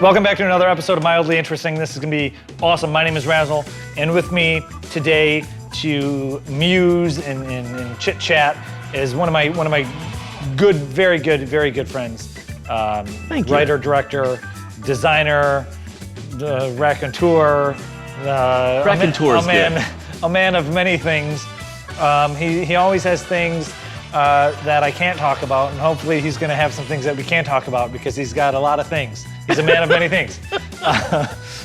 Welcome back to another episode of Mildly Interesting. This is going to be awesome. My name is Razzle, and with me today to muse and chit-chat is one of my good, very good friends. Thank you. Writer, director, designer, raconteur. Raconteur is good. A man of many things. He always has things that I can't talk about, and hopefully he's going to have some things that we can talk about because he's got a lot of things. He's a man of many things.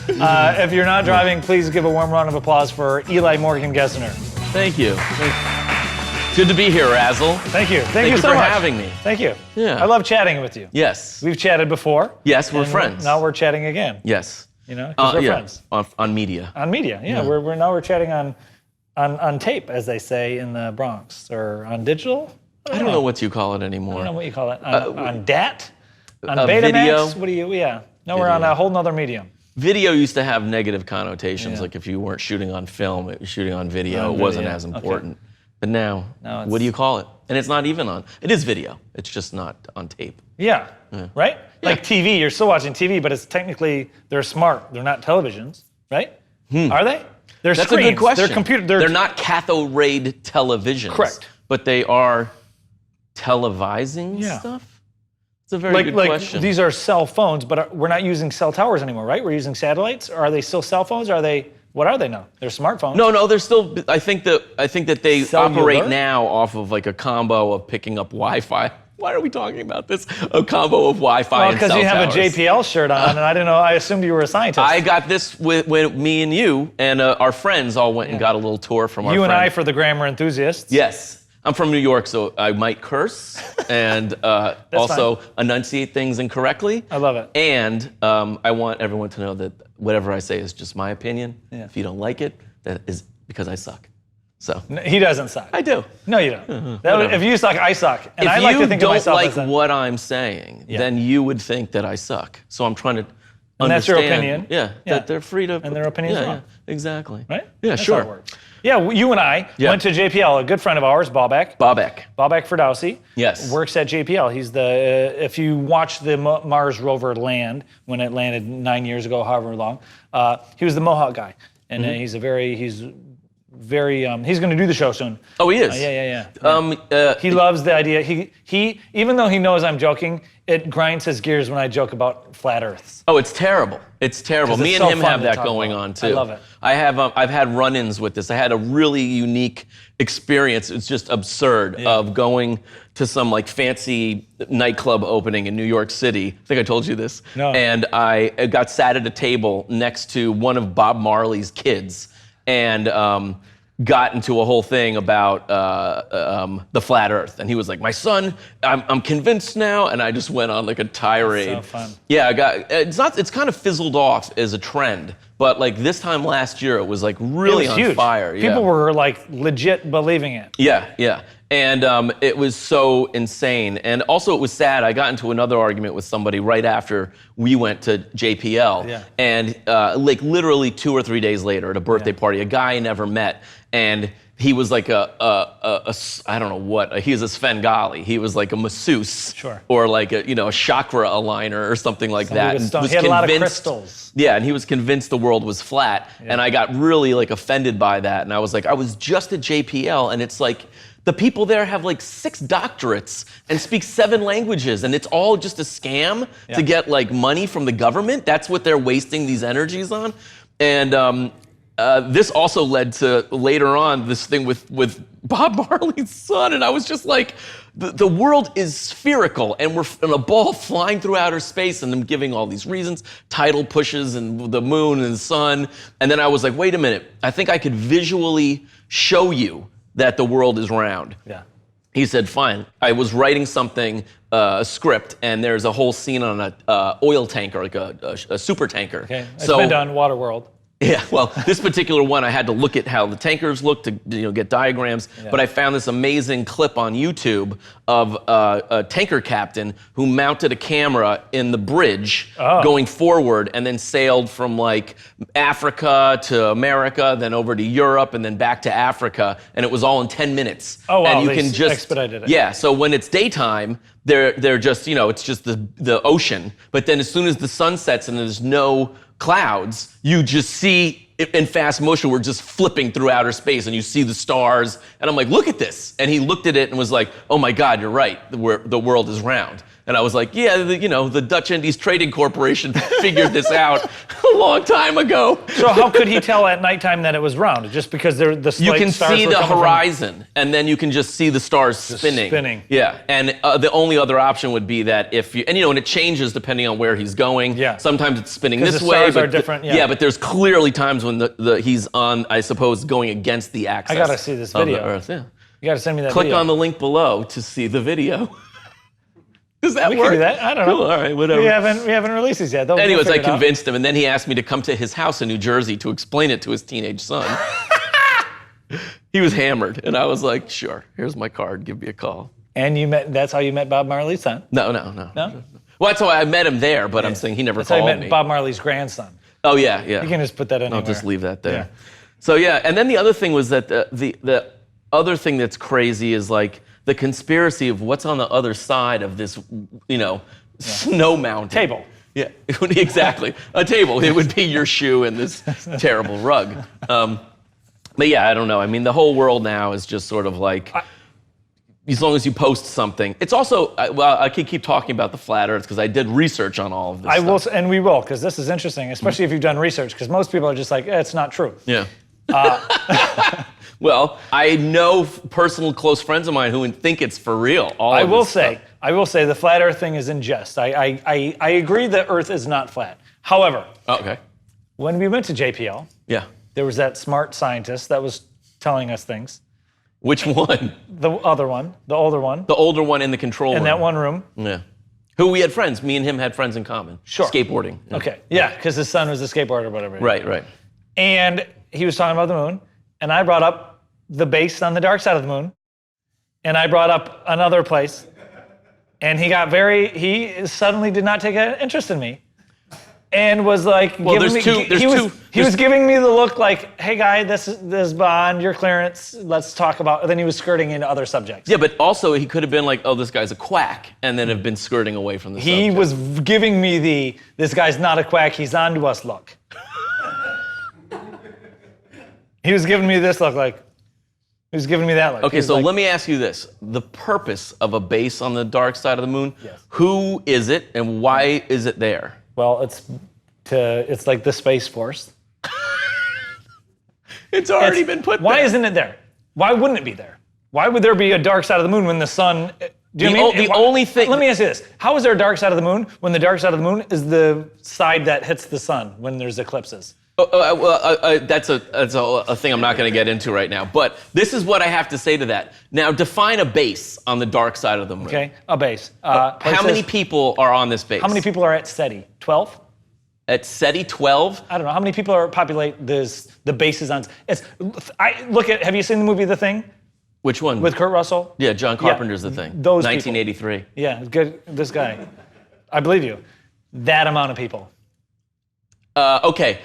If you're not driving, please give a warm round of applause for Eli Morgan Gesner. Thank you. Good to be here, Razzle. Thank you. Thank you so for much. having me. Thank you. Yeah. I love chatting with you. Yes. We've chatted before. Yes, we're friends. Now we're chatting again. Yes. You know, because we're friends. On media. On media, yeah. We're chatting on tape, as they say in the Bronx, or on digital. I don't know what you call it anymore. I don't know what you call it. On DAT? On Betamax? Video? What do you, yeah. No, we're on a whole nother medium. Video used to have negative connotations, like if you weren't shooting on film, it was shooting on video. It wasn't as important. Okay. But now, what do you call it? And it's not even on, it is video. It's just not on tape. Yeah, right? Yeah. Like TV, you're still watching TV, but it's technically, they're smart. They're not televisions, right? Are they? They're That's screens. a good question. They're computer. They're not cathode ray televisions. Correct. But they are televising stuff? It's a very good question. These are cell phones, but we're not using cell towers anymore, right? We're using satellites. Or are they still cell phones? What are they now? They're smartphones. No, they're still. I think that they Cellular? operate now off of like a combo of picking up Wi-Fi. Why are we talking about this? A combo of Wi-Fi and cell because you have towers. a JPL shirt on, and I didn't know. I assumed you were a scientist. I got this when me and you and our friends all went and got a little tour from our You friend. and I for the grammar enthusiasts. Yes. I'm from New York, so I might curse and also enunciate things incorrectly. I love it. And I want everyone to know that whatever I say is just my opinion. Yeah. If you don't like it, that is because I suck. So No, he doesn't suck. I do. No, you don't. If you suck, I suck. And If I like you to think of don't myself like as a, what I'm saying, then you would think that I suck. So I'm trying to And that's understand. your opinion. Yeah, that they're free to. And their opinion's wrong. Yeah, exactly. right? Yeah, That's sure. how it works. Yeah, you and I went to JPL. A good friend of ours, Bobek. Bobek. Bobek Ferdowsi. Yes. Works at JPL. He's the, if you watch the Mars rover land, when it landed 9 years ago, however long, he was the Mohawk guy. And he's going to do the show soon. Oh, he is? Yeah. He loves the idea. He even though he knows I'm joking, it grinds his gears when I joke about flat Earths. Oh, it's terrible. It's terrible. 'Cause Me it's and so him fun have to that talk going about. on too. I love it. I've had run-ins with this. I had a really unique experience. It's just absurd of going to some like fancy nightclub opening in New York City. I think I told you this. No. And I got sat at a table next to one of Bob Marley's kids, and got into a whole thing about the flat Earth, and he was like, "My son, I'm convinced now," and I just went on like a tirade. That's so fun. Yeah, it's kind of fizzled off as a trend, but like this time last year, it was like really It was on huge. fire. Yeah. People were like legit believing it. Yeah. And it was so insane. And also it was sad. I got into another argument with somebody right after we went to JPL. Yeah. And like literally 2 or 3 days later at a birthday party, a guy I never met, and he was like I don't know what, he was a Svengali. He was like a masseuse. Sure. Or like a chakra aligner or something like that. With And stone. was He had a lot of convinced- crystals. Yeah, and he was convinced the world was flat, and I got really like offended by that. And I was like, I was just at JPL, and it's like the people there have like 6 doctorates and speak 7 languages, and it's all just a scam to get like money from the government. That's what they're wasting these energies on. And this also led to later on this thing with Bob Marley's son, and I was just like, the world is spherical, and we're in a ball flying through outer space, and them giving all these reasons, tidal pushes, and the moon and the sun, and then I was like, wait a minute, I think I could visually show you that the world is round. Yeah. He said, fine. I was writing something, a script, and there's a whole scene on a oil tanker, like a super tanker. Okay. It's been done, Waterworld. Yeah, well, this particular one, I had to look at how the tankers look to get diagrams, but I found this amazing clip on YouTube of a tanker captain who mounted a camera in the bridge going forward and then sailed from like Africa to America, then over to Europe, and then back to Africa, and it was all in 10 minutes. Oh, wow, and you they can just expedited it. Yeah, so when it's daytime, they're just, it's just the ocean. But then as soon as the sun sets and there's no clouds, you just see in fast motion, we're just flipping through outer space and you see the stars. And I'm like, look at this. And he looked at it and was like, oh my God, you're right. The world is round. And I was like, yeah, the Dutch Indies Trading Corporation figured this out a long time ago. So how could he tell at nighttime that it was round? Just because the you can see the horizon, and then you can just see the stars spinning. Yeah, and the only other option would be that if you, and it changes depending on where he's going. Yeah. Sometimes it's spinning this the way. Stars are different. Yeah, but there's clearly times when he's on, I suppose, going against the axis. I gotta see this video. Of the Earth. Yeah. You gotta send me that Click video. on the link below to see the video. Does that work? We can do that. I don't know. Cool. All right, whatever. We haven't released these yet. Anyways, I convinced him, and then he asked me to come to his house in New Jersey to explain it to his teenage son. He was hammered, and I was like, sure, here's my card, give me a call. And that's how you met Bob Marley's son? No. No? Well, that's why I met him there, but I'm saying he never called me. That's how you met Bob Marley's grandson. Oh, yeah. You can just put that anywhere. I'll just leave that there. Yeah. So, yeah, and then the other thing was that the other thing that's crazy is like, the conspiracy of what's on the other side of this, snow mountain. Table. Yeah, exactly. A table. It would be your shoe and this terrible rug. But yeah, I don't know. I mean, the whole world now is just sort of like, as long as you post something. It's also, I could keep talking about the flat earth because I did research on all of this stuff. Will, and we will, because this is interesting, especially if you've done research, because most people are just like, it's not true. Yeah. Well, I know personal close friends of mine who think it's for real. I will say the flat Earth thing is in jest. I agree that Earth is not flat. However, when we went to JPL, there was that smart scientist that was telling us things. Which one? The other one, the older one. The older one in the control room. In that one room. Yeah. Who we had friends. Me and him had friends in common. Sure. Skateboarding. Yeah. Okay. Yeah, because his son was a skateboarder or whatever. Right. And he was talking about the moon. And I brought up the base on the dark side of the moon. And I brought up another place. And he suddenly did not take an interest in me. And was like, he was giving me the look like, hey guy, this is bond, your clearance, let's talk about, then he was skirting into other subjects. Yeah, but also he could have been like, oh, this guy's a quack, and then have been skirting away from the subject. He was giving me this guy's not a quack, he's onto us look. He was giving me this look like, he was giving me that look. Okay, so let me ask you this. The purpose of a base on the dark side of the moon, yes. Who is it and why is it there? Well, it's like the Space Force. It's already been put there. Why isn't it there? Why wouldn't it be there? Why would there be a dark side of the moon when the sun... only thing... Let me ask you this. How is there a dark side of the moon when the dark side of the moon is the side that hits the sun when there's eclipses? That's a thing I'm not going to get into right now. But this is what I have to say to that. Now, define a base on the dark side of the moon. Okay, a base. How many people are on this base? How many people are at SETI? 12? At SETI, 12? I don't know. How many people populate the bases on... have you seen the movie The Thing? Which one? With Kurt Russell? Yeah, John Carpenter's The Thing. Those 1983. People. Yeah, good. This guy. I believe you. That amount of people. Okay.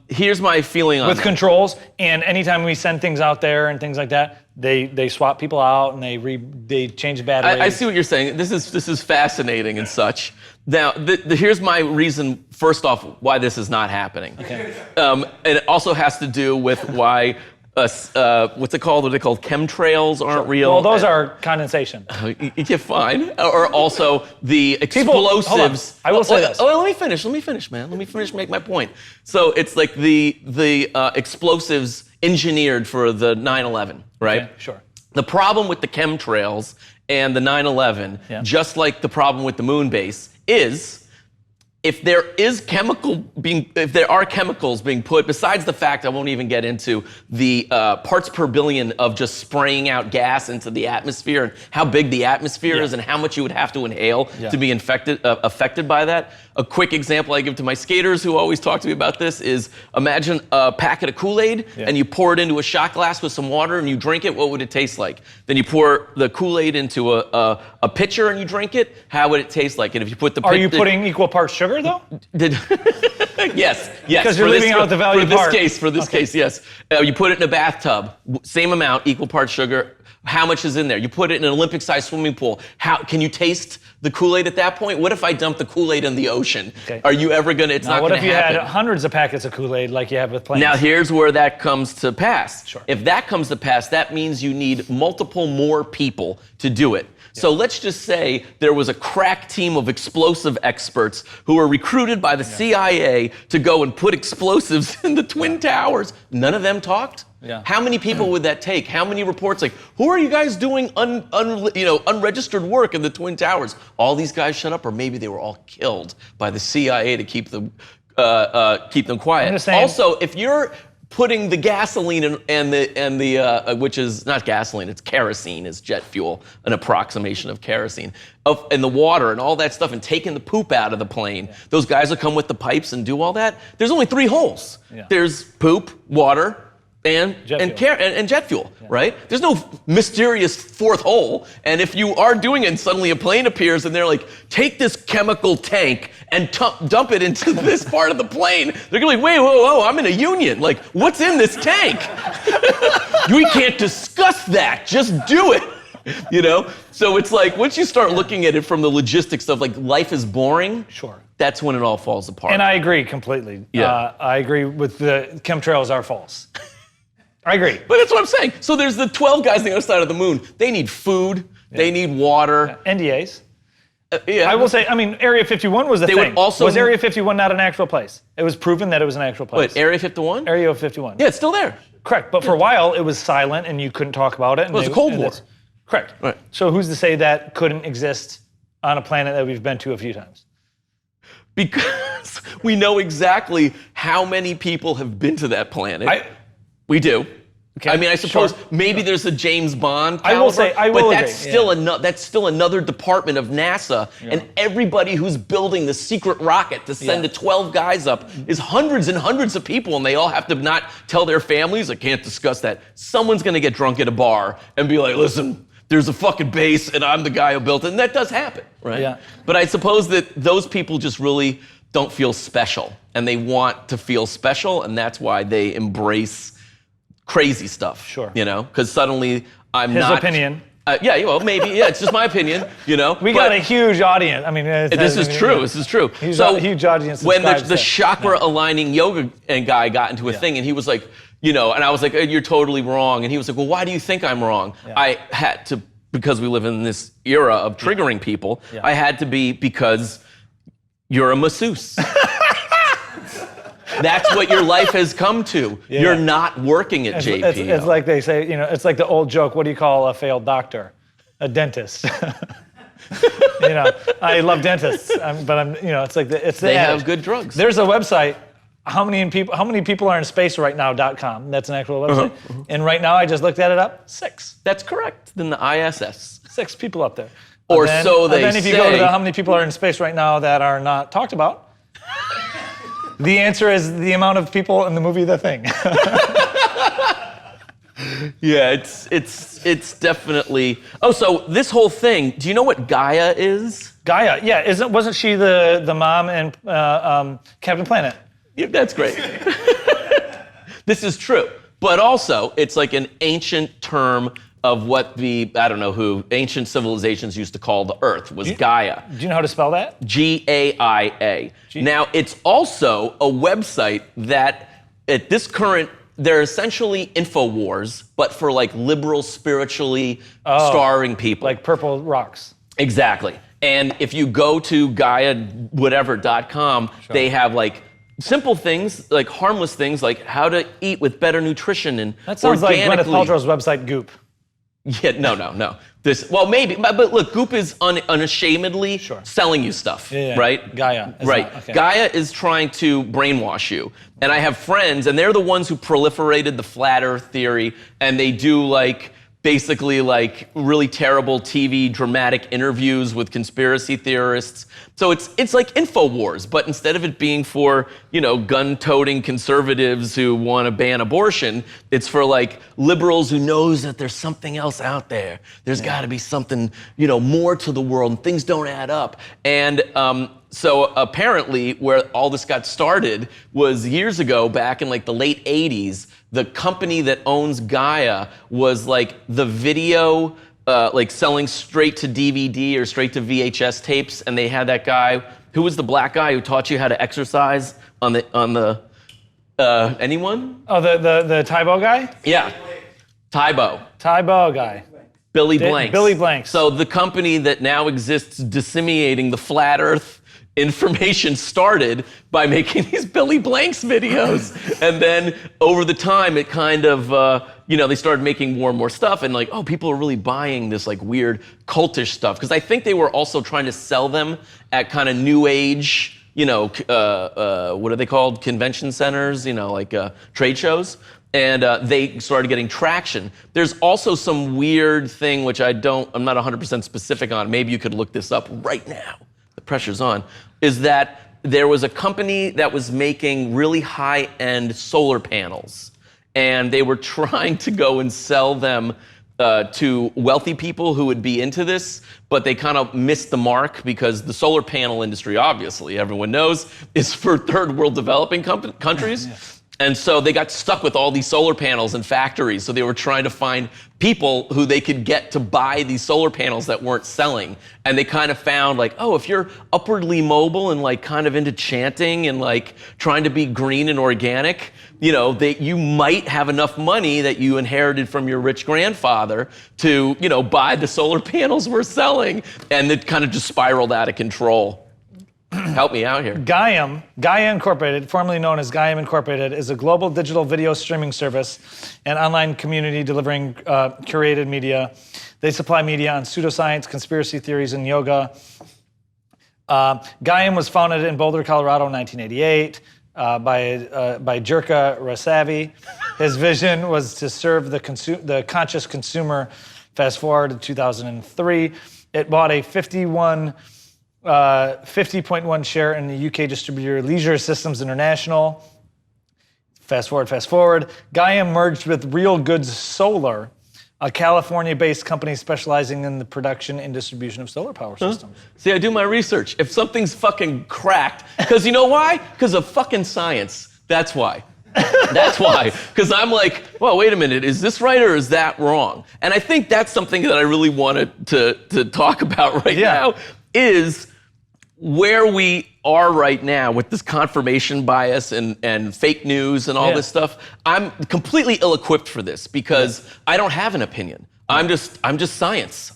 Here's my feeling on with that. Controls, and anytime we send things out there and things like that, they swap people out and they change batteries. I see what you're saying. This is fascinating and such. Now, here's my reason. First off, why this is not happening. Okay. And it also has to do with why. What's it called? What are they called? Chemtrails aren't real. Well, those are condensation. Yeah, fine. Or also the explosives. Hold on. I will say this. Oh, let me finish, man. Let me finish. Make my point. So it's like the explosives engineered for the 9/11, right? Okay, sure. The problem with the chemtrails and the 9/11, just like the problem with the moon base, is. If there are chemicals being put, besides the fact I won't even get into the parts per billion of just spraying out gas into the atmosphere and how big the atmosphere is and how much you would have to inhale to be affected by that. A quick example I give to my skaters who always talk to me about this is imagine a packet of Kool-Aid and you pour it into a shot glass with some water and you drink it, what would it taste like? Then you pour the Kool-Aid into a pitcher and you drink it, how would it taste like? And if you put Are you putting equal parts sugar though? Yes. Because you're leaving out the value part. For this case, yes. You put it in a bathtub, same amount, equal parts sugar. How much is in there? You put it in an Olympic-sized swimming pool. How can you taste the Kool-Aid at that point? What if I dump the Kool-Aid in the ocean? Okay. Are you ever gonna? It's not gonna happen. What if you had hundreds of packets of Kool-Aid like you have with planes? Now here's where that comes to pass. Sure. If that comes to pass, that means you need multiple more people to do it. So let's just say there was a crack team of explosive experts who were recruited by the CIA to go and put explosives in the Twin Towers. None of them talked? Yeah. How many people would that take? How many reports? Like, who are you guys doing unregistered work in the Twin Towers? All these guys shut up, or maybe they were all killed by the CIA to keep them quiet. I'm just saying, also, if you're putting the gasoline and the which is not gasoline, it's kerosene, is jet fuel, an approximation of kerosene, and the water and all that stuff, and taking the poop out of the plane. Yeah. Those guys will come with the pipes and do all that. There's only 3 holes. Yeah. There's poop, water, and jet fuel, right? There's no mysterious 4th hole. And if you are doing it and suddenly a plane appears and they're like, take this chemical tank and dump it into this part of the plane, they're gonna be like, wait, whoa, I'm in a union. Like, what's in this tank? We can't discuss that, just do it. So it's like, once you start looking at it from the logistics of like life is boring, that's when it all falls apart. And I agree completely. Yeah. I agree with the chemtrails are false. I agree. But that's what I'm saying. So there's the 12 guys on the other side of the moon. They need food. Yeah. They need water. Yeah. NDAs. I will say, Area 51 was the thing. Was Area 51 not an actual place? It was proven that it was an actual place. Wait, Area 51? Area 51. Yeah, it's still there. Correct. But for a while, it was silent and you couldn't talk about it. It was a Cold War. Correct. Right. So who's to say that couldn't exist on a planet that we've been to a few times? Because we know exactly how many people have been to that planet. We do. Okay. I suppose maybe there's a James Bond caliber, but that's still another department of NASA, and everybody who's building the secret rocket to send the 12 guys up is hundreds and hundreds of people, and they all have to not tell their families, I can't discuss that. Someone's gonna get drunk at a bar and be like, listen, there's a fucking base and I'm the guy who built it, and that does happen, right? Yeah. But I suppose that those people just really don't feel special, and they want to feel special, and that's why they embrace crazy stuff. Sure. Because suddenly I'm His not. opinion. Well, maybe. Yeah, it's just my opinion. We got a huge audience. This is true. This is true. Huge audience. When the chakra aligning yoga guy got into a thing, and he was like, and I was like, you're totally wrong. And he was like, well, why do you think I'm wrong? Yeah. I had to, because we live in this era of triggering people. Yeah. I had to be, because you're a masseuse. That's what your life has come to. Yeah. You're not working at JP. It's like they say, it's like the old joke, what do you call a failed doctor? A dentist. I love dentists, but it's like they have good drugs. There's a website, how many people are in space right now.com. That's an actual website. And right now I just looked at it up, 6. That's correct. Then the ISS. 6 people up there. Or so they say. And then if you go to the how many people are in space right now that are not talked about, the answer is the amount of people in the movie The Thing. Yeah, it's definitely. Oh, so this whole thing. Do you know what Gaia is? Gaia, yeah. Wasn't she the mom in Captain Planet? Yeah, that's great. This is true, but also it's like an ancient term of what ancient civilizations used to call the Earth was Gaia. Do you know how to spell that? Gaia. Now, it's also a website that at this current, they're essentially InfoWars, but for like liberal, spiritually starring people. Like Purple Rocks. Exactly. And if you go to GaiaWhatever.com, they have like simple things, like harmless things, like how to eat with better nutrition and that sounds like Gwyneth Paltrow's website, Goop. Yeah, no. Maybe, but look, Goop is unashamedly selling you stuff, right? Gaia. Right. Okay. Gaia is trying to brainwash you. And I have friends, and they're the ones who proliferated the flat earth theory, and they do basically really terrible TV dramatic interviews with conspiracy theorists. So it's like InfoWars, but instead of it being for, gun-toting conservatives who want to ban abortion, it's for liberals who knows that there's something else out there. There's got to be something, more to the world, and things don't add up. And So apparently where all this got started was years ago, back in like the late 80s, the company that owns Gaia was like the video, like selling straight to DVD or straight to VHS tapes. And they had that guy, who was the black guy who taught you how to exercise on the anyone? Oh, the Tybo guy? Yeah, Tybo. Tybo guy. Billy Blanks. Billy Blanks. So the company that now exists disseminating the flat earth information started by making these Billy Blanks videos. And then over the time, it kind of, they started making more and more stuff, and like, oh, people are really buying this like weird cultish stuff. Because I think they were also trying to sell them at kind of new age, what are they called? Convention centers, like trade shows. And they started getting traction. There's also some weird thing, which I'm not 100% specific on. Maybe you could look this up right now. The pressure's on. Is that there was a company that was making really high-end solar panels. And they were trying to go and sell them to wealthy people who would be into this, but they kind of missed the mark because the solar panel industry, obviously, everyone knows, is for third world developing countries. Yeah. And so they got stuck with all these solar panels and factories. So they were trying to find people who they could get to buy these solar panels that weren't selling. And they kind of found like, oh, if you're upwardly mobile and like kind of into chanting and like trying to be green and organic, you might have enough money that you inherited from your rich grandfather to, buy the solar panels we're selling. And it kind of just spiraled out of control. Help me out here. Gaia Incorporated, formerly known as Gaia Incorporated, is a global digital video streaming service and online community delivering curated media. They supply media on pseudoscience, conspiracy theories, and yoga. Gaia was founded in Boulder, Colorado in 1988 by Jirka Rasavi. His vision was to serve the conscious consumer. Fast forward to 2003. It bought a 50.1 share in the UK distributor Leisure Systems International. Fast forward. Gaia merged with Real Goods Solar, a California-based company specializing in the production and distribution of solar power systems. See, I do my research. If something's fucking cracked, because you know why? Because of fucking science. That's why. That's why. Because I'm like, well, wait a minute, is this right or is that wrong? And I think that's something that I really wanted to talk about right now, is where we are right now with this confirmation bias and fake news and all this stuff. I'm completely ill-equipped for this because I don't have an opinion. I'm just science.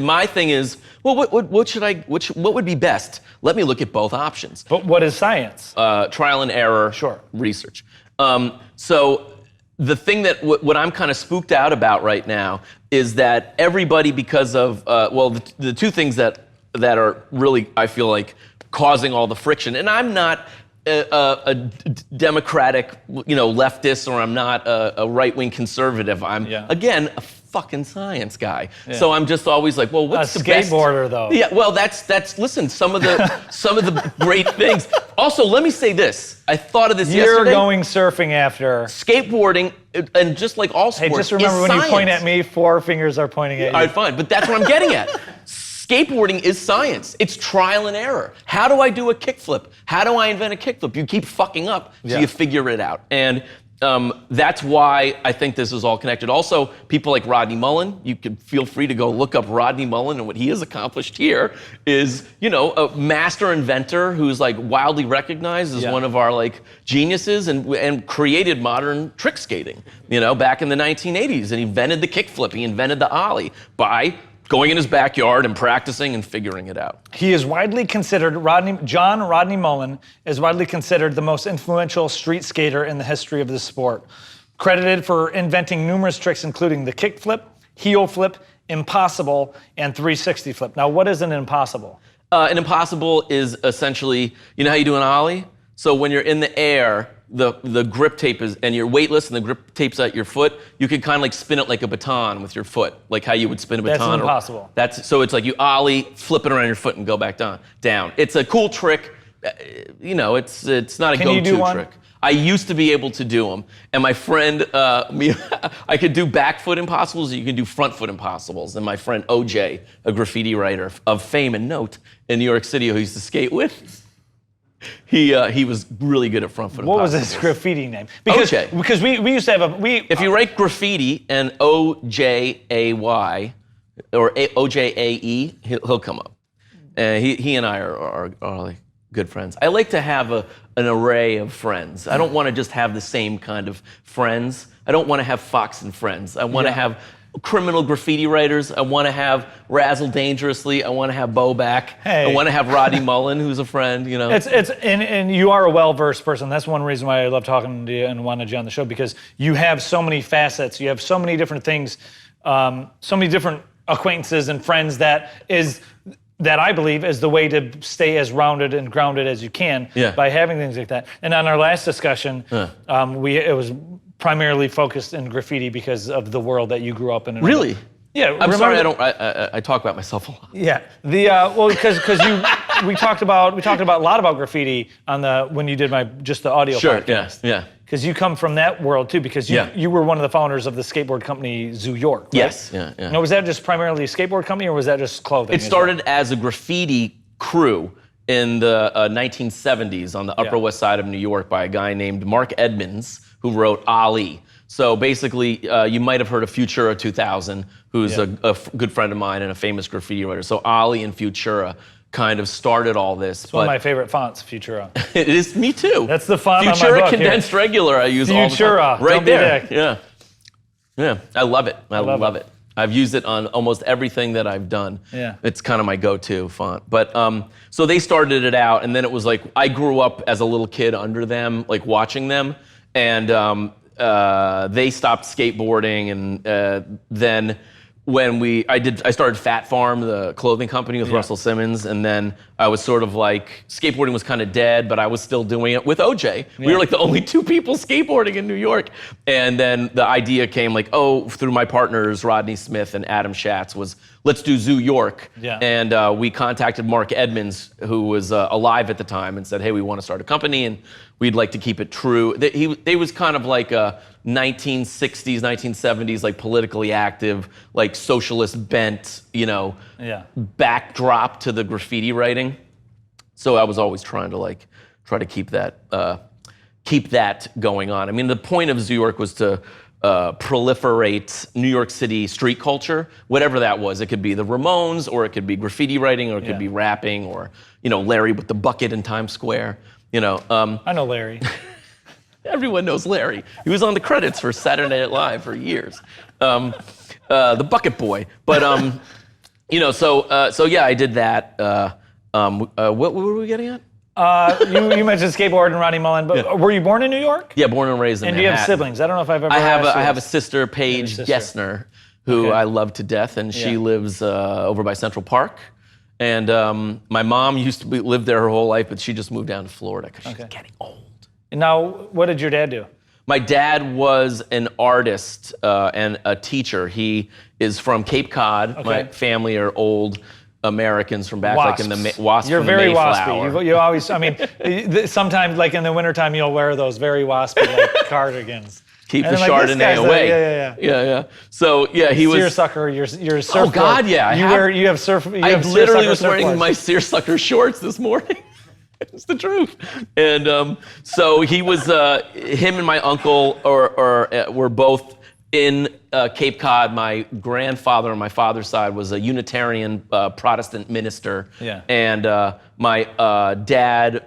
My thing is, well, what would be best? Let me look at both options. But what is science? Trial and error research. So the thing that what I'm kind of spooked out about right now is that everybody, because of the two things that are really, I feel like, causing all the friction. And I'm not a democratic, leftist, or I'm not a right-wing conservative. I'm, again, a fucking science guy. So I'm just always like, well, what's the best? Skateboarder, though. Yeah, well, listen, some of the great things. Also, let me say this. I thought of this yesterday. You're going surfing after. Skateboarding, and just like all sports, hey, just remember when science. You point at me, 4 fingers are pointing at you. All right, fine, but that's what I'm getting at. Skateboarding is science. It's trial and error. How do I do a kickflip? How do I invent a kickflip? You keep fucking up, so you figure it out. And that's why I think this is all connected. Also, people like Rodney Mullen, you can feel free to go look up Rodney Mullen, and what he has accomplished here is, a master inventor who's like wildly recognized as one of our like geniuses and created modern trick skating, back in the 1980s, and he invented the kickflip, he invented the ollie by going in his backyard and practicing and figuring it out. He is widely considered, Rodney Mullen is widely considered the most influential street skater in the history of the sport. Credited for inventing numerous tricks, including the kickflip, heel flip, impossible, and 360 flip. Now, what is an impossible? An impossible is essentially, how you do an ollie? So when you're in the air, the grip tape is, and you're weightless and the grip tape's at your foot, you can kind of like spin it like a baton with your foot, like how you would spin a baton. That's impossible. So it's like you ollie, flip it around your foot and go back down. It's a cool trick. It's not a go-to trick. I used to be able to do them, and my friend, I could do back foot impossibles, you can do front foot impossibles. And my friend OJ, a graffiti writer of fame and note in New York City who I used to skate with, he was really good at front foot What was impossibles. his graffiti name? Because we used to have If you write graffiti and OJAY or OJAE, he'll come up. He and I are like good friends. I like to have an array of friends. I don't want to just have the same kind of friends. I don't want to have Fox and Friends. I want to have criminal graffiti writers. I want to have Razzle Dangerously. I want to have Bo back. Hey. I want to have Roddy Mullen, who's a friend. You know. And you are a well-versed person. That's one reason why I love talking to you and wanted you on the show, because you have so many facets. You have so many different things, so many different acquaintances and friends that I believe is the way to stay as rounded and grounded as you can by having things like that. And on our last discussion, it was primarily focused in graffiti because of the world that you grew up in. Really? Yeah. I'm sorry. I talk about myself a lot. Yeah. Because we talked about a lot about graffiti on when you did the audio podcast. Yeah. Because you come from that world too, because you were one of the founders of the skateboard company Zoo York, right? Yes, yeah. Now, was that just primarily a skateboard company, or was that just clothing? It started as a graffiti crew in the 1970s on the Upper West Side of New York by a guy named Mark Edmonds, who wrote Ali. So basically, you might have heard of Futura 2000, who's a good friend of mine and a famous graffiti writer. So Ali and Futura kind of started all this. It's one of my favorite fonts, Futura. It is, me too. That's the font Futura on my book condensed regular I use all the time. Futura, Right don't be there. dick. Yeah, I love it. I love it. I've used it on almost everything that I've done. Yeah. It's kind of my go-to font. But so they started it out, and then it was like I grew up as a little kid under them, like watching them, and they stopped skateboarding, and then when I started Fat Farm, the clothing company with Russell Simmons, and then I was sort of like, skateboarding was kind of dead, but I was still doing it with OJ. We were like the only two people skateboarding in New York. And then the idea came through my partners, Rodney Smith and Adam Schatz, was let's do Zoo York. Yeah. And we contacted Mark Edmonds, who was alive at the time, and said, hey, we want to start a company, and we'd like to keep it true. They was kind of like a 1960s, 1970s, like politically active, like socialist bent, backdrop to the graffiti writing. So I was always trying to try to keep that going on. I mean, the point of Zoo York was to proliferate New York City street culture, whatever that was. It could be the Ramones, or it could be graffiti writing, or it could be rapping, or Larry with the bucket in Times Square. I know Larry. Everyone knows Larry. He was on the credits for Saturday Night Live for years. The Bucket Boy. But so I did that. What were we getting at? You mentioned skateboard and Rodney Mullen, but were you born in New York? Yeah, born and raised in Manhattan. And do you have siblings? I don't know if I've ever. I have a sister, Paige Gesner, who I love to death, and she lives over by Central Park. And my mom used to live there her whole life, but she just moved down to Florida because she's getting old. And now, what did your dad do? My dad was an artist and a teacher. He is from Cape Cod. Okay. My family are old Americans from back like in the wasp. You're very Mayflower. waspy. You always, sometimes like in the wintertime, you'll wear those very waspy cardigans. Keep the Chardonnay away. Yeah. So he was seersucker. Your surfboard. Oh God, yeah. You have surf. I literally was wearing my seersucker shorts this morning. It's the truth. And so he was, him and my uncle were both in Cape Cod. My grandfather on my father's side was a Unitarian Protestant minister. Yeah. And my dad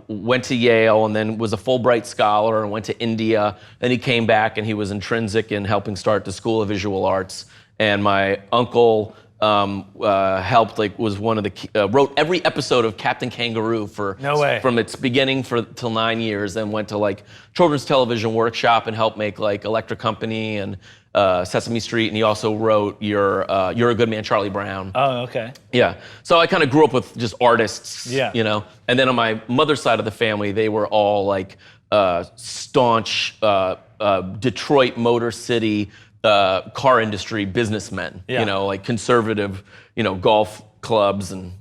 went to Yale and then was a Fulbright scholar and went to India. Then he came back and he was intrinsic in helping start the School of Visual Arts. And my uncle helped, was one of the wrote every episode of Captain Kangaroo from its beginning till 9 years, and went to Children's Television Workshop and helped make Electric Company and Sesame Street, and he also wrote You're a Good Man, Charlie Brown. Oh, okay. Yeah. So I kind of grew up with just artists. Yeah. And then on my mother's side of the family, they were all staunch Detroit Motor City car industry businessmen, conservative, golf clubs and,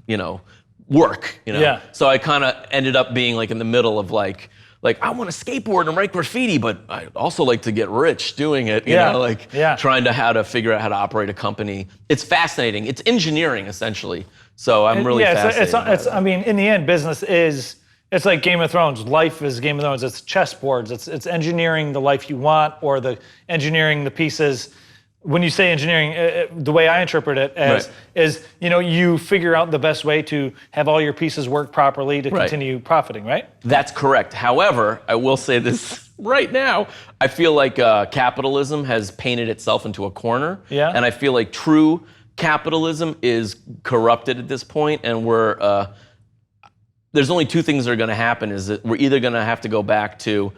work, Yeah. So I kind of ended up being in the middle of like, I want to skateboard and write graffiti, but I also like to get rich doing it, you know, like trying to how to figure out how to operate a company. It's fascinating. It's engineering, essentially. So I'm really fascinated. I mean, in the end, business is, it's like Game of Thrones. Life is Game of Thrones. It's chessboards. It's engineering the life you want, or the engineering the pieces. When you say engineering, the way I interpret it is, you know, you figure out the best way to have all your pieces work properly to continue profiting, right? That's correct. However, I will say this right now, I feel like capitalism has painted itself into a corner. Yeah. And I feel like true capitalism is corrupted at this point, and there's only two things that are going to happen. Is that we're either going to have to go back to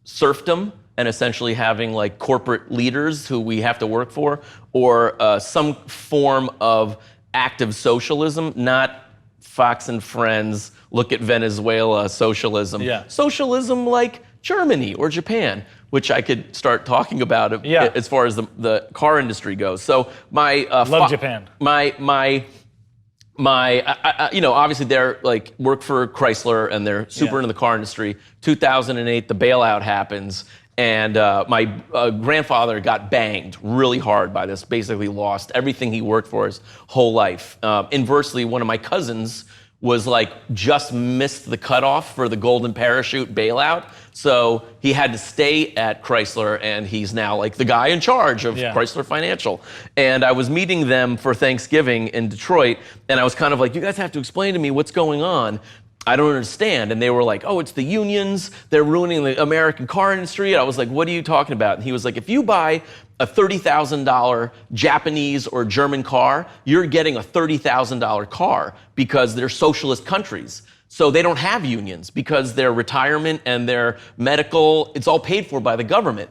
serfdom, and essentially having like corporate leaders who we have to work for, or some form of active socialism, not Fox and Friends, look at Venezuela socialism. Yeah. Socialism like Germany or Japan, which I could start talking about as far as the car industry goes. So my love Japan. You know, obviously they're like work for Chrysler and they're super into the car industry. 2008, the bailout happens. And my grandfather got banged really hard by this, basically lost everything he worked for his whole life. Inversely, one of my cousins was like just missed the cutoff for the golden parachute bailout. So he had to stay at Chrysler, and he's now like the guy in charge of Chrysler Financial. And I was meeting them for Thanksgiving in Detroit, and I was kind of like, you guys have to explain to me what's going on. I don't understand. And they were like, oh, it's the unions. They're ruining the American car industry. And I was like, what are you talking about? And he was like, if you buy a $30,000 Japanese or German car, you're getting a $30,000 car because they're socialist countries. So they don't have unions because their retirement and their medical, it's all paid for by the government.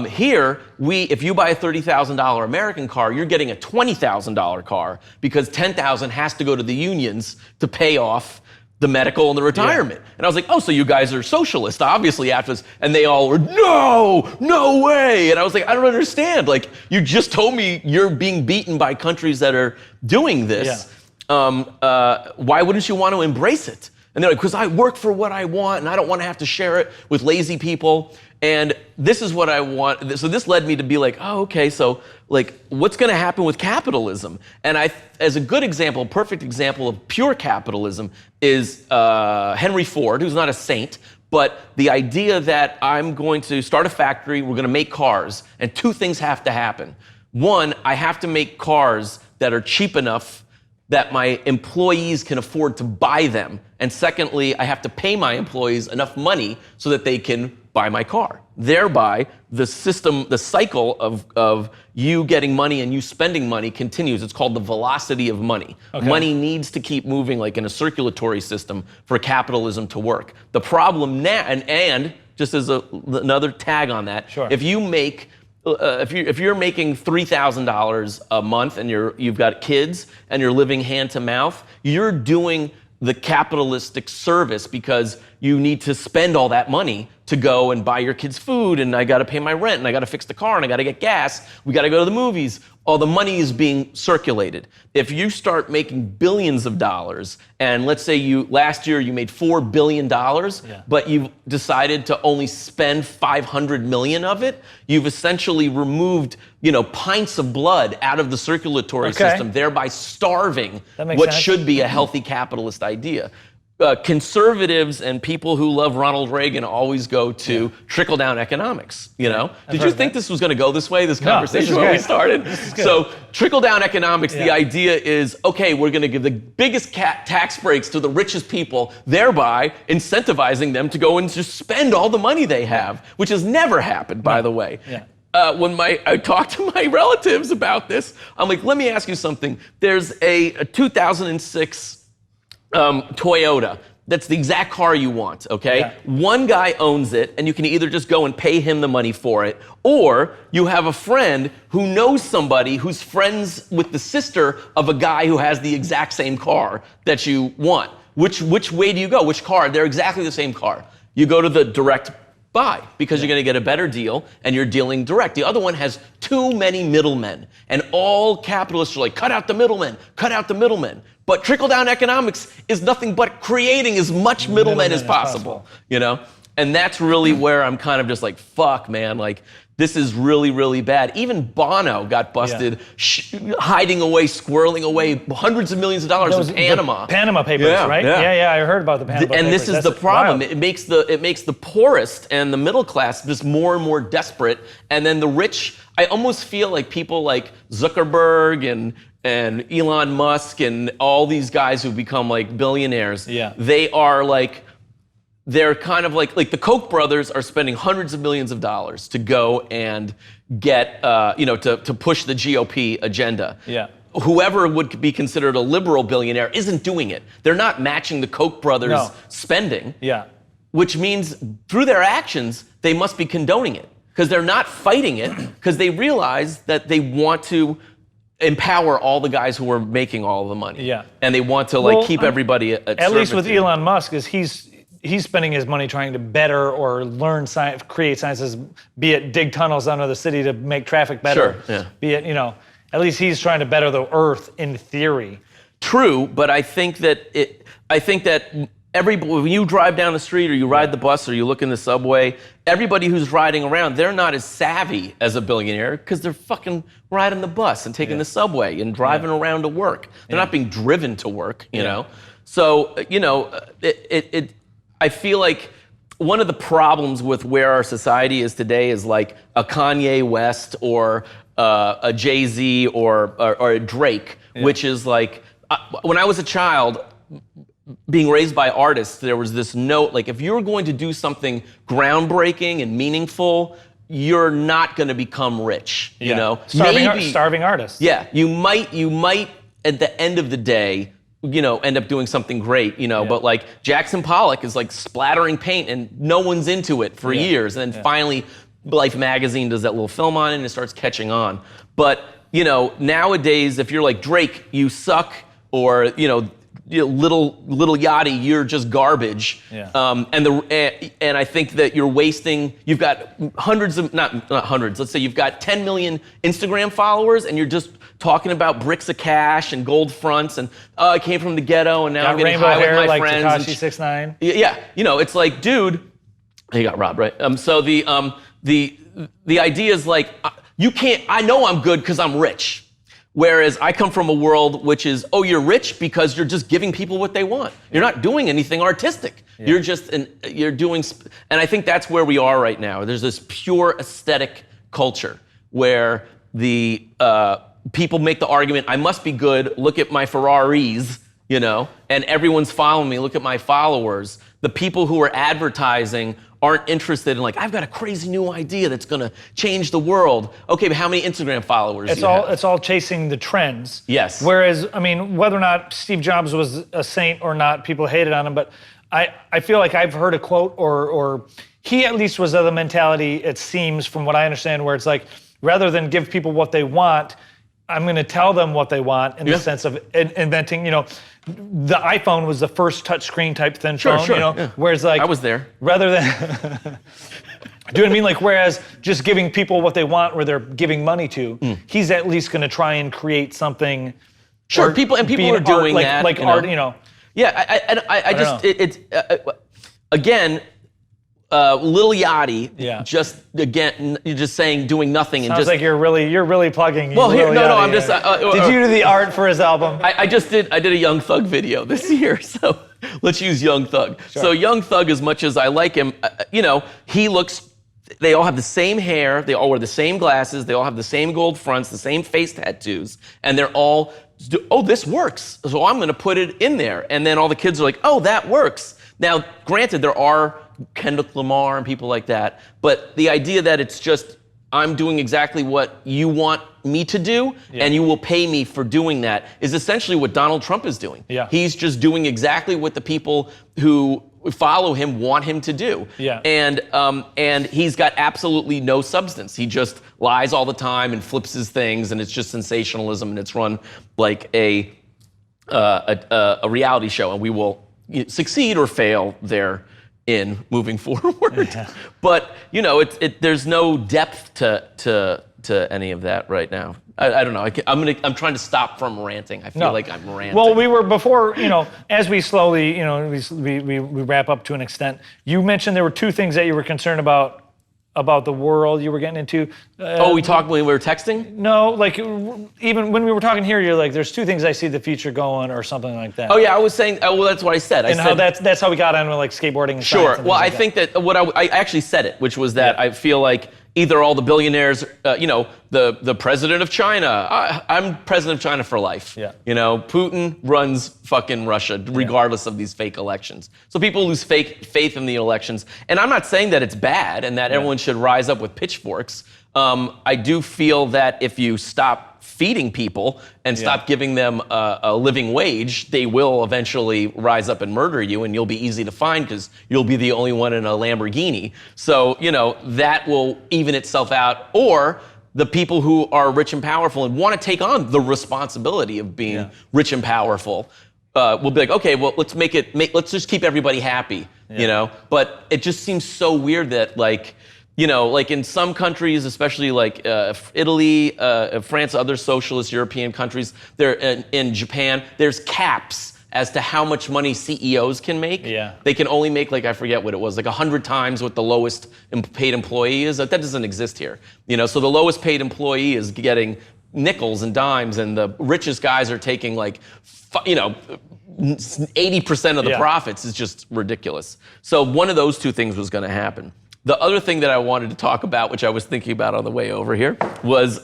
Here, if you buy a $30,000 American car, you're getting a $20,000 car because $10,000 has to go to the unions to pay off the medical and the retirement. And I was like, oh, so you guys are socialist, obviously, after this. And they all were, no way. And I was like, I don't understand. Like, you just told me you're being beaten by countries that are doing this. Why wouldn't you want to embrace it? And they're like, because I work for what I want and I don't want to have to share it with lazy people. And this is what I want. So this led me to be like, oh, okay, so like, what's going to happen with capitalism? And as a good example, perfect example of pure capitalism is Henry Ford, who's not a saint, but the idea that I'm going to start a factory, we're going to make cars, and two things have to happen. One, I have to make cars that are cheap enough that my employees can afford to buy them. And secondly, I have to pay my employees enough money so that they can buy my car. Thereby, the system, the cycle of you getting money and you spending money continues. It's called the velocity of money. Okay. Money needs to keep moving like in a circulatory system for capitalism to work. The problem now, and just as another tag on that, if you make if you're making $3,000 a month and you've got kids and you're living hand to mouth, you're doing the capitalistic service because you need to spend all that money to go and buy your kids food, and I got to pay my rent, and I got to fix the car, and I got to get gas. We got to go to the movies. All the money is being circulated. If you start making billions of dollars, and let's say last year you made $4 billion, but you've decided to only spend 500 million of it, you've essentially removed, pints of blood out of the circulatory system, thereby starving what should be a healthy capitalist idea. Conservatives and people who love Ronald Reagan always go to trickle-down economics, Did you think this was going to go this way, this conversation when we started? So trickle-down economics, the idea is, okay, we're going to give the biggest tax breaks to the richest people, thereby incentivizing them to go and just spend all the money they have, which has never happened, by the way. When I talk to my relatives about this, I'm like, let me ask you something. There's a 2006 Toyota. That's the exact car you want, okay? One guy owns it, and you can either just go and pay him the money for it, or you have a friend who knows somebody who's friends with the sister of a guy who has the exact same car that you want. Which way do you go? Which car? They're exactly the same car. You go to the direct buy because you're going to get a better deal and you're dealing direct. The other one has too many middlemen, and all capitalists are like, cut out the middlemen, cut out the middlemen. But trickle-down economics is nothing but creating as much middlemen as possible, you know? And that's really where I'm kind of just like, fuck, man, like, this is really, really bad. Even Bono got busted hiding away, squirreling away hundreds of millions of dollars in Panama. Panama Papers, right? Yeah, I heard about the Panama Papers. And this is the problem. It makes the poorest and the middle class just more and more desperate. And then the rich, I almost feel like people like Zuckerberg and Elon Musk and all these guys who've become like billionaires, they are like, they're kind of like the Koch brothers are spending hundreds of millions of dollars to go and get, to push the GOP agenda. Yeah. Whoever would be considered a liberal billionaire isn't doing it. They're not matching the Koch brothers' spending. Yeah. Which means through their actions, they must be condoning it because they're not fighting it because they realize that they want to empower all the guys who are making all the money. Yeah. And they want to keep everybody at least with Elon Musk is he's spending his money trying to better or learn science, create sciences, be it dig tunnels under the city to make traffic better. Sure, yeah. Be it, at least he's trying to better the earth in theory. True, but I think that when you drive down the street or you ride the bus or you look in the subway, everybody who's riding around, they're not as savvy as a billionaire because they're fucking riding the bus and taking the subway and driving around to work. They're not being driven to work, you know? So, I feel like one of the problems with where our society is today is like a Kanye West or a Jay-Z or a Drake, which is like, when I was a child, being raised by artists, there was this note, like if you're going to do something groundbreaking and meaningful, you're not going to become rich, you know? Starving artists. Yeah, you might at the end of the day, end up doing something great, but like Jackson Pollock is like splattering paint and no one's into it for years. And then finally Life magazine does that little film on it and it starts catching on. But, nowadays, if you're like Drake, you suck, or, little Yachty, you're just garbage. Yeah. And I think that you've got hundreds of, not hundreds, let's say you've got 10 million Instagram followers and you're just talking about bricks of cash and gold fronts and I came from the ghetto and now I'm getting high with my friends. Like Tekashi 6ix9ine. Yeah, it's like, dude, he got robbed, right? So the idea is like, you can't, I know I'm good because I'm rich. Whereas I come from a world which is, you're rich because you're just giving people what they want. You're not doing anything artistic. You're just, you're doing, and I think that's where we are right now. There's this pure aesthetic culture where the people make the argument, I must be good, look at my Ferraris, and everyone's following me, look at my followers. The people who are advertising aren't interested in like, I've got a crazy new idea that's gonna change the world. Okay, but how many Instagram followers do you have? It's all chasing the trends. Yes. Whereas, whether or not Steve Jobs was a saint or not, people hated on him, but I feel like I've heard a quote or he at least was of the mentality, it seems from what I understand, where it's like, rather than give people what they want, I'm going to tell them what they want in the sense of inventing, the iPhone was the first touchscreen type thin phone, whereas like, I was there. Rather than, do you know what I mean? Like, whereas just giving people what they want, where they're giving money to, he's at least going to try and create something. Sure, people are doing that. Like art, Yeah, I just, again, Lil Yachty, you're just saying doing nothing and sounds like you're really plugging. Well, here, no, I'm just. Did you do the art for his album? I did a Young Thug video this year, so let's use Young Thug. Sure. So Young Thug, as much as I like him, he looks. They all have the same hair. They all wear the same glasses. They all have the same gold fronts, the same face tattoos, and they're all. This works, so I'm going to put it in there. And then all the kids are like, that works. Now, granted, there are Kendrick Lamar and people like that, but the idea that it's just, I'm doing exactly what you want me to do, and you will pay me for doing that, is essentially what Donald Trump is doing. Yeah. He's just doing exactly what the people who follow him want him to do. Yeah. And he's got absolutely no substance. He just lies all the time and flips his things, and it's just sensationalism, and it's run like a reality show, and we will succeed or fail there in moving forward. But there's no depth to any of that right now. I don't know. I'm trying to stop from ranting. I feel like I'm ranting. Well, we were before, as we slowly, we wrap up to an extent. You mentioned there were two things that you were concerned about the world you were getting into. We talked when we were texting? No, like even when we were talking here, you're like, there's two things I see the future going or something like that. Oh yeah, I was saying, well, that's what I said. How that's how we got on with like skateboarding and sure. Science and Well, I like think that I actually said it, which was that I feel like either all the billionaires, the president of China, I'm president of China for life. Yeah. Putin runs fucking Russia, regardless of these fake elections. So people lose faith in the elections. And I'm not saying that it's bad and that everyone should rise up with pitchforks. I do feel that if you stop feeding people and stop giving them a living wage, they will eventually rise up and murder you, and you'll be easy to find because you'll be the only one in a Lamborghini. So, that will even itself out. Or the people who are rich and powerful and want to take on the responsibility of being rich and powerful will be like, okay, well, let's let's just keep everybody happy, But it just seems so weird that like in some countries, especially like Italy, France, other socialist European countries, in Japan, there's caps as to how much money CEOs can make. Yeah. They can only make, like, I forget what it was, like 100 times what the lowest paid employee is. That doesn't exist here. So the lowest paid employee is getting nickels and dimes, and the richest guys are taking like, 80% of the profits. Is just ridiculous. So one of those two things was gonna happen. The other thing that I wanted to talk about, which I was thinking about on the way over here, was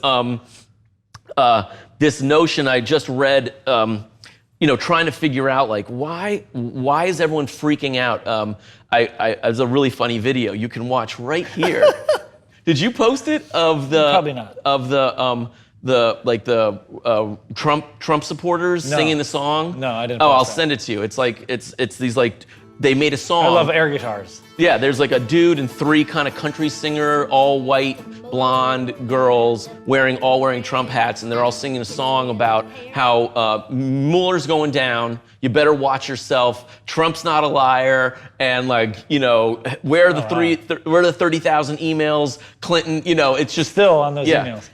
this notion I just read, trying to figure out like why is everyone freaking out? It's a really funny video you can watch right here. Did you post it of the Probably not. Of the Trump supporters singing the song? No, I didn't. Oh, post I'll that. send it to you. It's like it's these like they made a song. I love air guitars. Yeah, there's like a dude and three kind of country singer, all white, blonde girls all wearing Trump hats, and they're all singing a song about how Mueller's going down, you better watch yourself, Trump's not a liar, and like, where are the 30,000 emails, Clinton, it's just Still on those emails.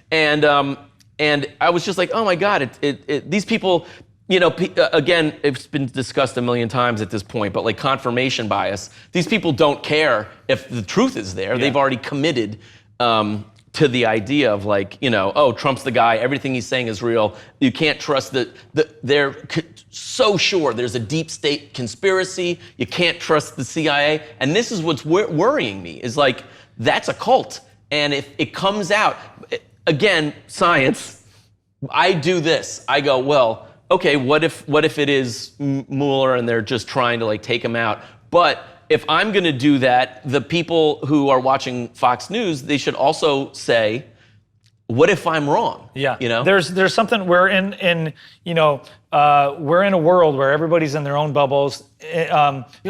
And I was just like, oh my God, these people, again, it's been discussed a million times at this point, but like confirmation bias, these people don't care if the truth is there. They've already committed to the idea of like, oh, Trump's the guy, everything he's saying is real. You can't trust they're so sure there's a deep state conspiracy. You can't trust the CIA. And this is what's worrying me, is like, that's a cult. And if it comes out, again, science, I do this. I go, well, okay, what if it is Mueller and they're just trying to like take him out? But if I'm going to do that, the people who are watching Fox News, they should also say, what if I'm wrong? Yeah. There's something we're in we're in a world where everybody's in their own bubbles,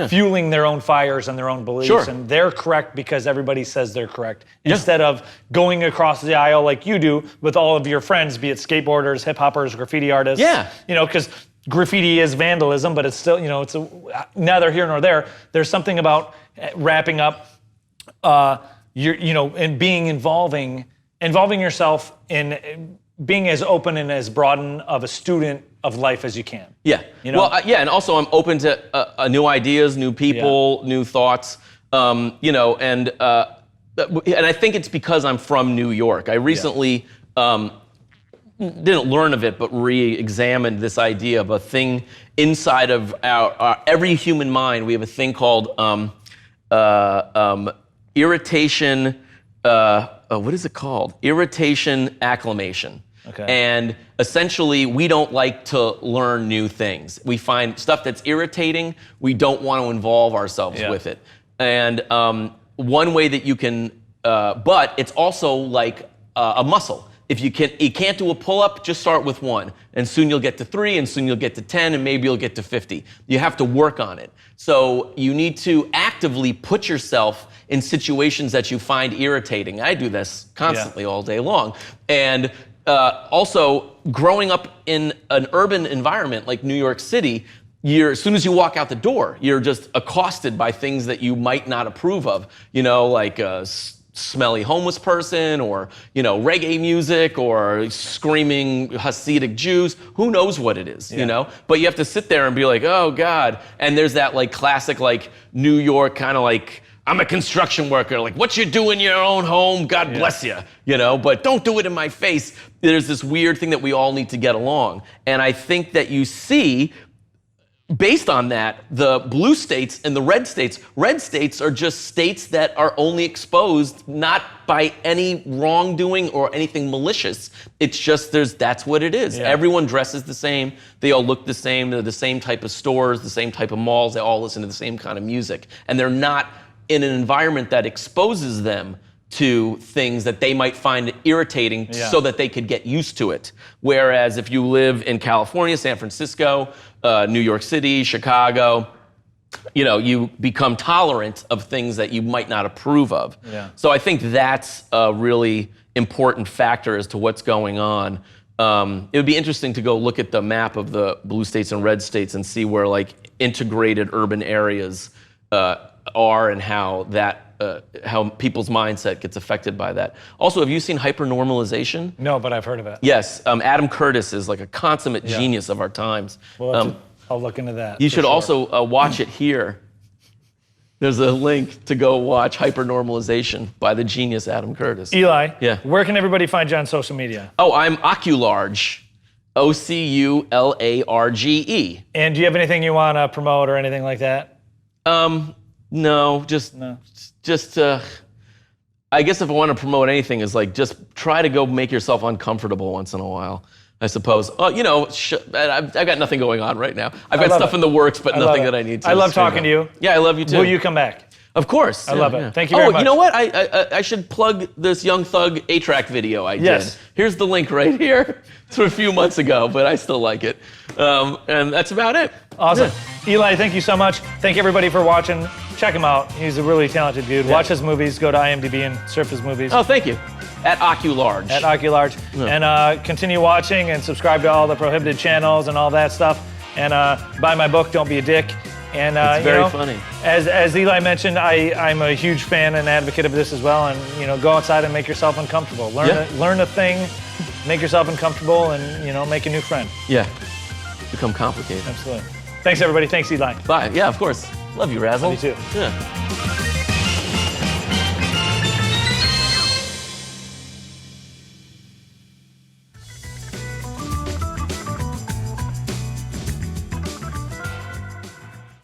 fueling their own fires and their own beliefs, Sure. and they're correct because everybody says they're correct. Instead of going across the aisle like you do with all of your friends, be it skateboarders, hip hoppers, graffiti artists. Yeah. Because graffiti is vandalism, but it's still, it's neither here nor there. There's something about wrapping up, and being involving yourself in being as open and as broadened of a student of life as you can. Yeah. Well, and also I'm open to new ideas, new people, new thoughts. And I think it's because I'm from New York. I recently didn't learn of it, but re-examined this idea of a thing inside of our every human mind. We have a thing called irritation. What is it called? Irritation acclimation. Okay. And essentially, we don't like to learn new things. We find stuff that's irritating, we don't want to involve ourselves with it. And one way that you can, but it's also like a muscle. If you can't do a pull-up, just start with one. And soon you'll get to 3, and soon you'll get to 10, and maybe you'll get to 50. You have to work on it. So you need to actively put yourself in situations that you find irritating. I do this constantly all day long. And also, growing up in an urban environment like New York City, as soon as you walk out the door, you're just accosted by things that you might not approve of. You know, like a smelly homeless person, or reggae music, or screaming Hasidic Jews. Who knows what it is, you know? But you have to sit there and be like, oh God. And there's that like classic like New York kind of like, I'm a construction worker, like what you do in your own home, God bless you, but don't do it in my face. There's this weird thing that we all need to get along. And I think that you see, based on that, the blue states and the red states are just states that are only exposed not by any wrongdoing or anything malicious. It's just that's what it is. Yeah. Everyone dresses the same. They all look the same. They're the same type of stores, the same type of malls. They all listen to the same kind of music. And they're not in an environment that exposes them to things that they might find irritating so that they could get used to it. Whereas if you live in California, San Francisco, New York City, Chicago, you become tolerant of things that you might not approve of. Yeah. So I think that's a really important factor as to what's going on. It would be interesting to go look at the map of the blue states and red states and see where like integrated urban areas are, and how how people's mindset gets affected by that. Also, have you seen hypernormalization? No, but I've heard of it. Yes, Adam Curtis is like a consummate genius of our times. Well, I'll look into that. You should also watch it here. There's a link to go watch Hypernormalization by the genius Adam Curtis. Eli, where can everybody find you on social media? Oh, I'm Ocularge. Ocularge. And do you have anything you want to promote or anything like that? No, just I guess if I want to promote anything, is like just try to go make yourself uncomfortable once in a while, I suppose. I've got nothing going on right now. I've got stuff in the works, but nothing that I need to. I love talking to you. Yeah, I love you too. Will you come back? Of course. I love it. Thank you very much. Oh, you know what? I should plug this Young Thug 8-track video I did. Here's the link right here. It's from a few months ago, but I still like it. And that's about it. Awesome. Yeah. Eli, thank you so much. Thank everybody for watching. Check him out. He's a really talented dude. Yeah. Watch his movies. Go to IMDb and surf his movies. Oh, thank you. At Ocularge. At Ocularge. Yeah. And continue watching and subscribe to all the prohibited channels and all that stuff. And buy my book, Don't Be a Dick. And it's very funny. As Eli mentioned, I'm a huge fan and advocate of this as well. And go outside and make yourself uncomfortable. Learn a thing, make yourself uncomfortable, and make a new friend. Yeah. Become complicated. Absolutely. Thanks everybody. Thanks Eli. Bye. Yeah, of course. Love you, Razzle. Love you too. Yeah.